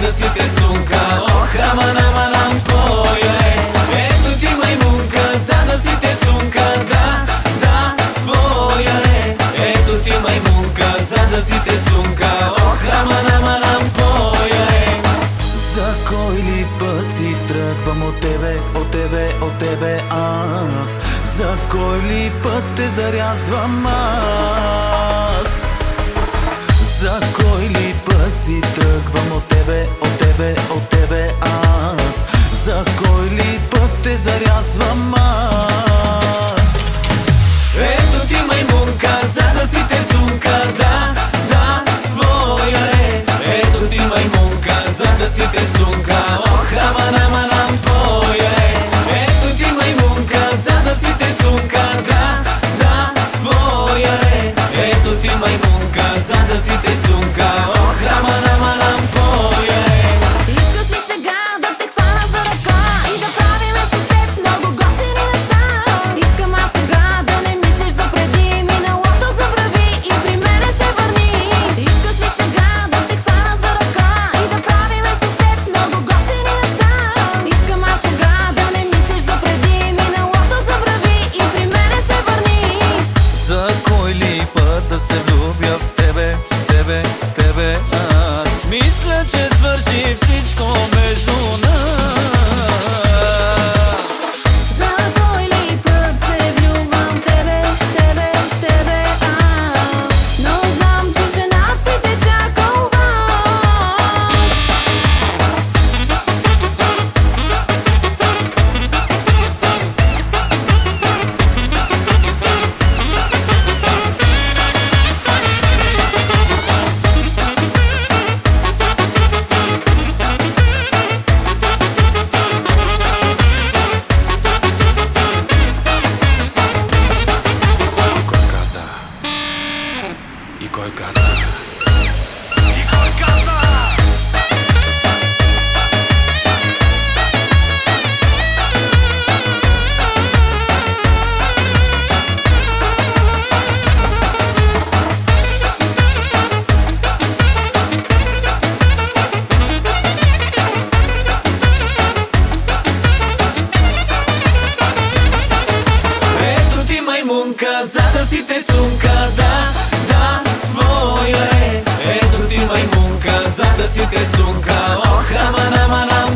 да си те цунка. Ох, аман, аман, ам, твоя е. Ето ти маймунка, за да си те цунка. Да, да, твоя е. Ето ти маймунка, за да си те цунка. Ох, аман, аман, ам, твоя е. За кой ли път си тръгвам от тебе, от тебе, от тебе аз? За кой ли път те зарязвам аз? За кой ли път си тръгвам от тебе, от тебе, от тебе аз? За кой ли път те зарязвам аз? Ето ти маймунка, за да си те цунка. Да, да, твоя е. Ето ти маймунка, за да си те цунка. Ох, аман, аман, ам, твоя е. Ето ти маймунка, за да си те цунка. Да, да, твоя е. Ето ти маймунка, за да си те цунка. Ох, аман, аман, ам, твоя е. Искаш ли сега да те хвана за ръка и да правиме с теб много готини неща? Искам аз сега да не мислиш за преди, миналото забрави и при мене се върни. Искаш ли сега да те хвана за ръка и да правиме с теб много готини неща? Искам аз сега да не мислиш за преди, миналото забрави и при мене се върни. За кой ли път да се влюбя в тебе, в тебе, в тебе аз? Мисля, че свърши всичко между нас. За кой ли път се влюбвам в тебе, в тебе, в тебе аз? Но знам, че жена ти те чака у вас. И кой каза? И кой каза? Ето ти маймунка, за да си те цунка. Да, да, твоя е. Ето ти маймунка, за да си те цунка. Ох, аман, аман, ам,